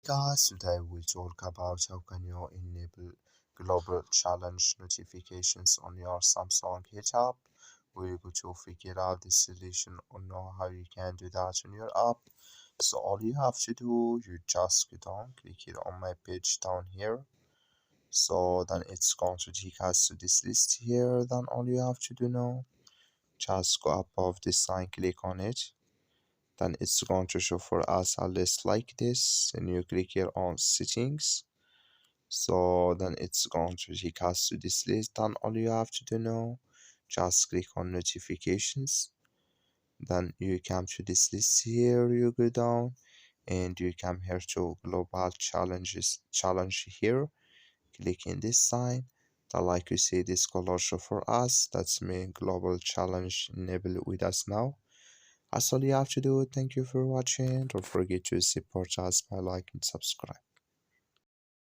Guys, today we talk about how can you enable global challenge notifications on your Samsung Hit app. We're going to figure out the solution or know how you can do that on your app. So all you have to do, you just go down, click here on my page down here. So then it's going to take us to this list here. Then all you have to do now, just go above this sign, click on it. Then it's going to show for us a list like this. And you click here on settings. So then it's going to take us to this list. Then all you have to do now, just click on notifications. Then you come to this list here, you go down and you come here to global challenge here. Click in this sign. Then like you see this color show for us. That's mean global challenge enable with us now. That's all you have to do. Thank you for watching. Don't forget to support us by like and subscribe.